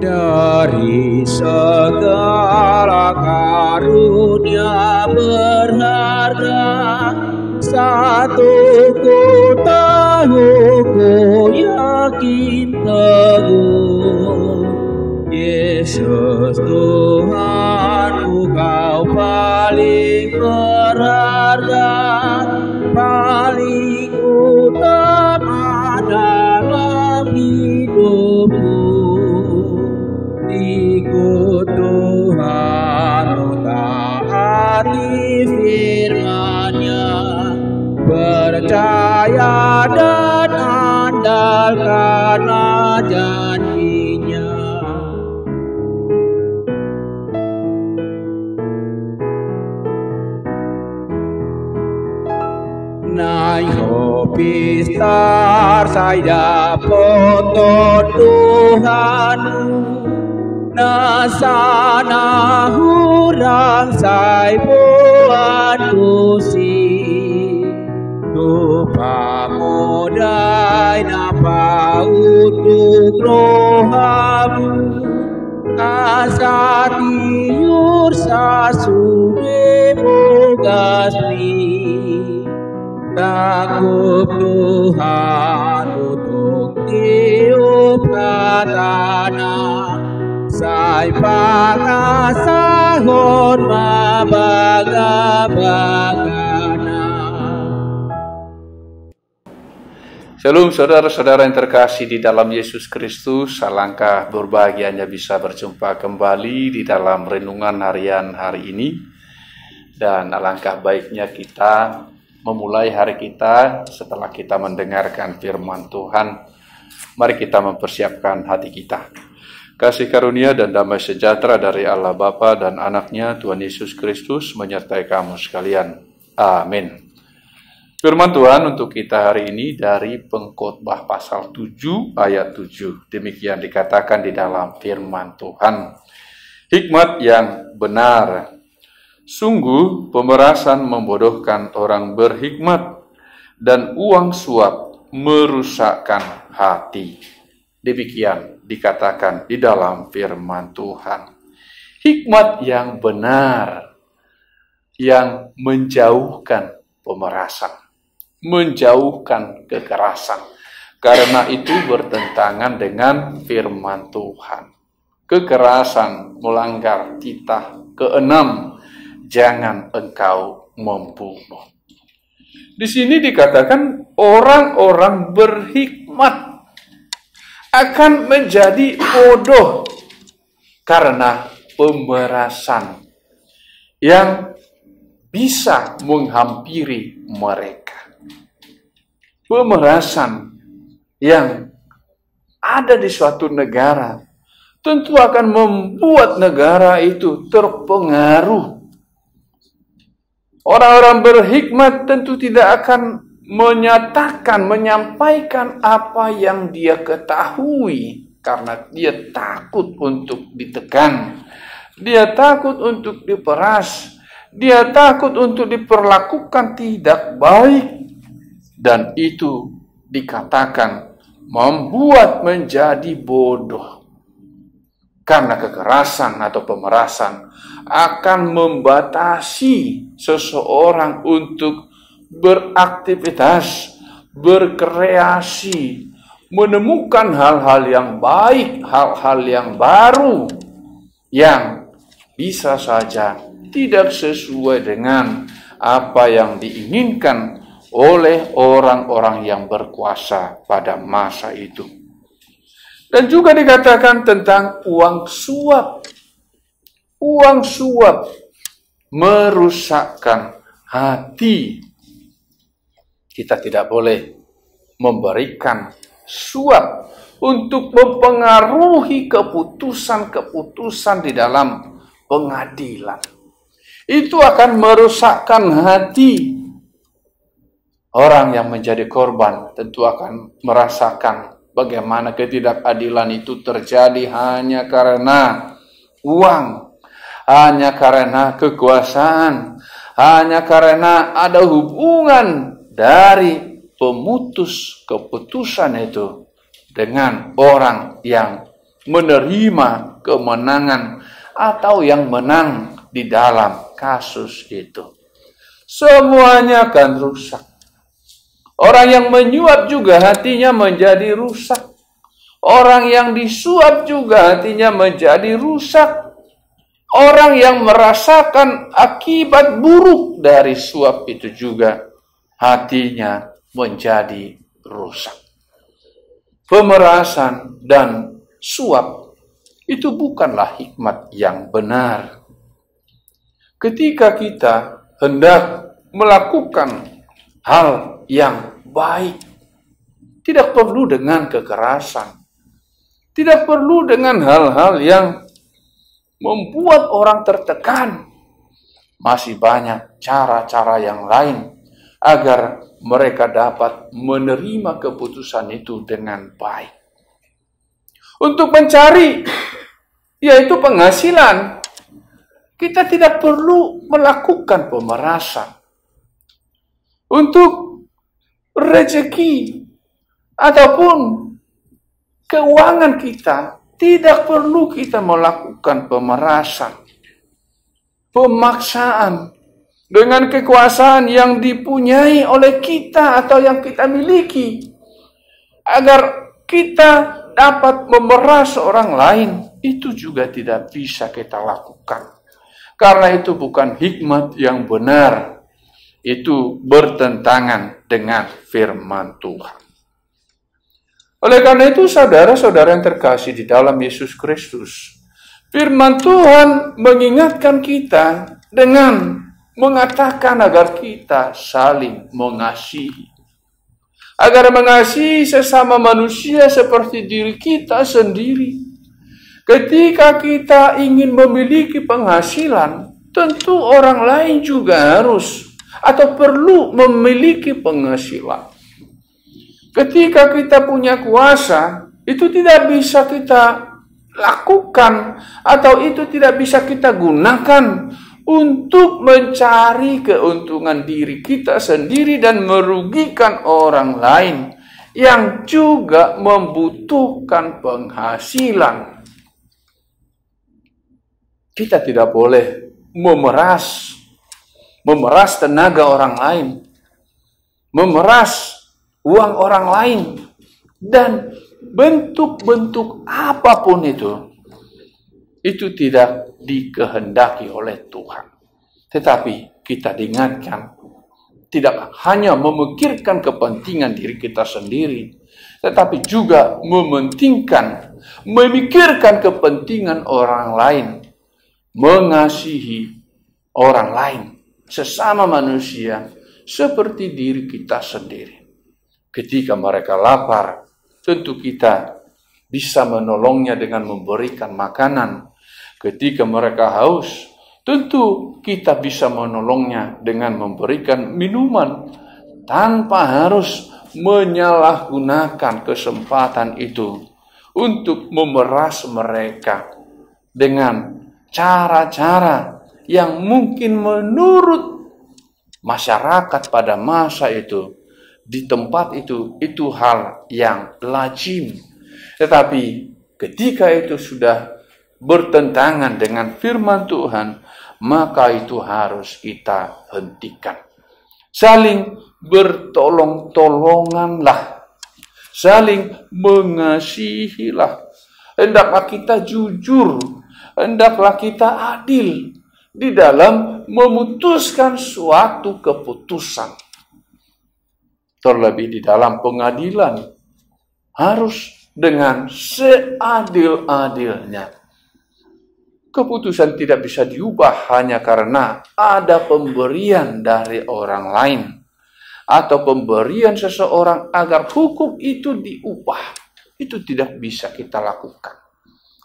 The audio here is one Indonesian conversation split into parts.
Dari segala karunia berharga, satu ku tahu, ku yakin teguh, Yesus Tuhanku, Kau paling berharga, paling utama dalam hidupku. Ikut Tuhan, taati firman-Nya, percaya dan andalkan janji-Nya. Naik hobi star saya potong Tuhanmu, nasana hurang sai buat pusi, lupa modai napa untuk rohamu, asa tiur sasude bogasmi. Takut Tuhan untuk tiup katana, sai pangasahon mabaga-bagana. Shalom saudara-saudara yang terkasih di dalam Yesus Kristus. Alangkah berbahagianya bisa berjumpa kembali di dalam renungan harian hari ini. Dan alangkah baiknya kita memulai hari kita setelah kita mendengarkan firman Tuhan. Mari kita mempersiapkan hati kita. Kasih karunia dan damai sejahtera dari Allah Bapa dan Anak-Nya Tuhan Yesus Kristus menyertai kamu sekalian. Amin. Firman Tuhan untuk kita hari ini dari Pengkhotbah pasal 7 ayat 7. Demikian dikatakan di dalam firman Tuhan. Hikmat yang benar. Sungguh pemerasan membodohkan orang berhikmat, dan uang suap merusakkan hati. Demikian dikatakan di dalam firman Tuhan. Hikmat yang benar, yang menjauhkan pemerasan, menjauhkan kekerasan. Karena itu bertentangan dengan firman Tuhan. Kekerasan melanggar titah ke-6. Jangan engkau membunuh. Di sini dikatakan orang-orang berhikmat akan menjadi bodoh karena pemerasan yang bisa menghampiri mereka. Pemerasan yang ada di suatu negara tentu akan membuat negara itu terpengaruh. Orang-orang berhikmat tentu tidak akan menyampaikan apa yang dia ketahui, karena dia takut untuk ditekan, dia takut untuk diperas, dia takut untuk diperlakukan tidak baik, dan itu dikatakan membuat menjadi bodoh. Karena kekerasan atau pemerasan akan membatasi seseorang untuk beraktivitas, berkreasi, menemukan hal-hal yang baik, hal-hal yang baru, yang bisa saja tidak sesuai dengan apa yang diinginkan oleh orang-orang yang berkuasa pada masa itu. Dan juga dikatakan tentang uang suap. Uang suap merusakkan hati. Kita tidak boleh memberikan suap untuk mempengaruhi keputusan-keputusan di dalam pengadilan. Itu akan merusakkan hati. Orang yang menjadi korban tentu akan merasakan bagaimana ketidakadilan itu terjadi hanya karena uang, hanya karena kekuasaan, hanya karena ada hubungan dari pemutus keputusan itu dengan orang yang menerima kemenangan atau yang menang di dalam kasus itu. Semuanya akan rusak. Orang yang menyuap juga hatinya menjadi rusak. Orang yang disuap juga hatinya menjadi rusak. Orang yang merasakan akibat buruk dari suap itu juga hatinya menjadi rusak. Pemerasan dan suap itu bukanlah hikmat yang benar. Ketika kita hendak melakukan hal yang baik, tidak perlu dengan kekerasan, tidak perlu dengan hal-hal yang membuat orang tertekan. Masih banyak cara-cara yang lain agar mereka dapat menerima keputusan itu dengan baik. Untuk mencari, yaitu penghasilan, kita tidak perlu melakukan pemerasan. Untuk rezeki ataupun keuangan kita, tidak perlu kita melakukan pemerasan, pemaksaan dengan kekuasaan yang dipunyai oleh kita atau yang kita miliki, agar kita dapat memeras orang lain. Itu juga tidak bisa kita lakukan, karena itu bukan hikmat yang benar. Itu bertentangan dengan firman Tuhan. Oleh karena itu, saudara-saudara yang terkasih di dalam Yesus Kristus, firman Tuhan mengingatkan kita dengan mengatakan agar kita saling mengasihi. Agar mengasihi sesama manusia seperti diri kita sendiri. Ketika kita ingin memiliki penghasilan, tentu orang lain juga harus atau perlu memiliki penghasilan. Ketika kita punya kuasa, itu tidak bisa kita lakukan atau itu tidak bisa kita gunakan untuk mencari keuntungan diri kita sendiri dan merugikan orang lain yang juga membutuhkan penghasilan. Kita tidak boleh memeras tenaga orang lain, memeras uang orang lain, dan bentuk-bentuk apapun itu tidak dikehendaki oleh Tuhan. Tetapi kita diingatkan, tidak hanya memikirkan kepentingan diri kita sendiri, tetapi juga memikirkan kepentingan orang lain, mengasihi orang lain, sesama manusia, seperti diri kita sendiri. Ketika mereka lapar, tentu kita bisa menolongnya dengan memberikan makanan. Ketika mereka haus, tentu kita bisa menolongnya dengan memberikan minuman, tanpa harus menyalahgunakan kesempatan itu untuk memeras mereka dengan cara-cara yang mungkin menurut masyarakat pada masa itu, di tempat itu hal yang lazim. Tetapi ketika itu sudah bertentangan dengan firman Tuhan, maka itu harus kita hentikan. Saling bertolong-tolonganlah, saling mengasihilah. Hendaklah kita jujur, hendaklah kita adil di dalam memutuskan suatu keputusan. Terlebih di dalam pengadilan, harus dengan seadil-adilnya. Keputusan tidak bisa diubah hanya karena ada pemberian dari orang lain atau pemberian seseorang agar hukum itu diubah. Itu tidak bisa kita lakukan.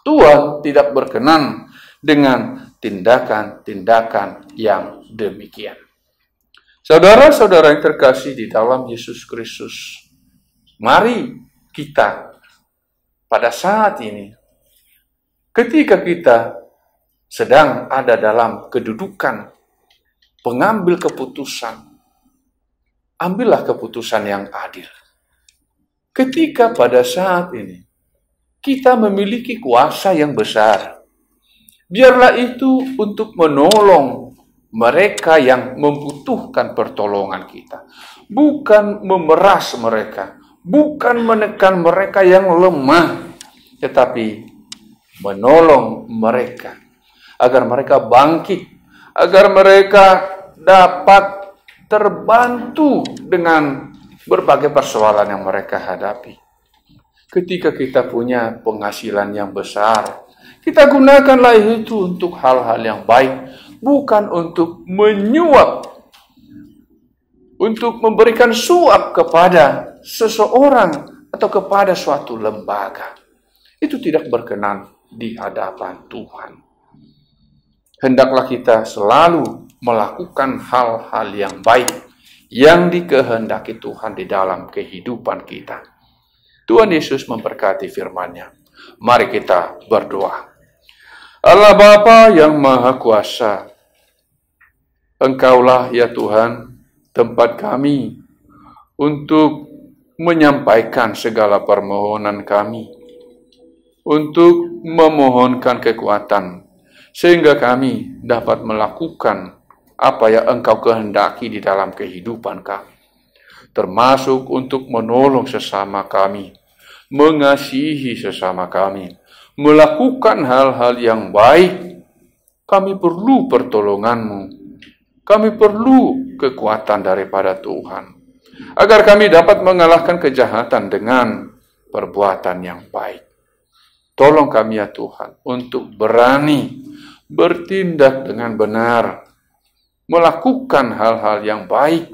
Tuhan tidak berkenan dengan tindakan-tindakan yang demikian. Saudara-saudara yang terkasih di dalam Yesus Kristus, mari kita pada saat ini, ketika kita sedang ada dalam kedudukan pengambil keputusan, ambillah keputusan yang adil. Ketika pada saat ini kita memiliki kuasa yang besar. Biarlah itu untuk menolong mereka yang membutuhkan pertolongan kita. Bukan memeras mereka, bukan menekan mereka yang lemah, tetapi menolong mereka agar mereka bangkit, agar mereka dapat terbantu dengan berbagai persoalan yang mereka hadapi. Ketika kita punya penghasilan yang besar, kita gunakanlah itu untuk hal-hal yang baik, bukan untuk menyuap, untuk memberikan suap kepada seseorang atau kepada suatu lembaga. Itu tidak berkenan di hadapan Tuhan. Hendaklah kita selalu melakukan hal-hal yang baik yang dikehendaki Tuhan di dalam kehidupan kita. Tuhan Yesus memberkati firman-Nya. Mari kita berdoa. Allah Bapa yang Maha Kuasa, Engkaulah ya Tuhan tempat kami untuk menyampaikan segala permohonan kami, untuk memohonkan kekuatan, sehingga kami dapat melakukan apa yang Engkau kehendaki di dalam kehidupan kami, termasuk untuk menolong sesama kami, mengasihi sesama kami, melakukan hal-hal yang baik. Kami perlu pertolongan-Mu, kami perlu kekuatan daripada Tuhan, agar kami dapat mengalahkan kejahatan dengan perbuatan yang baik. Tolong kami ya Tuhan, untuk berani bertindak dengan benar, melakukan hal-hal yang baik,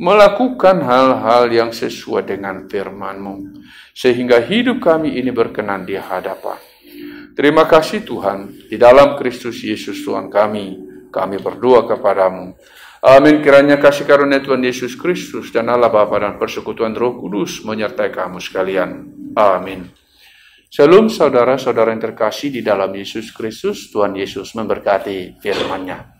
melakukan hal-hal yang sesuai dengan firman-Mu, sehingga hidup kami ini berkenan di hadapan. Terima kasih Tuhan, di dalam Kristus Yesus Tuhan kami berdoa kepadamu. Amin. Kiranya kasih karunia Tuhan Yesus Kristus dan Allah Bapa dan persekutuan Roh Kudus menyertai kamu sekalian. Amin. Shalom saudara-saudara yang terkasih di dalam Yesus Kristus. Tuhan Yesus memberkati firman-Nya.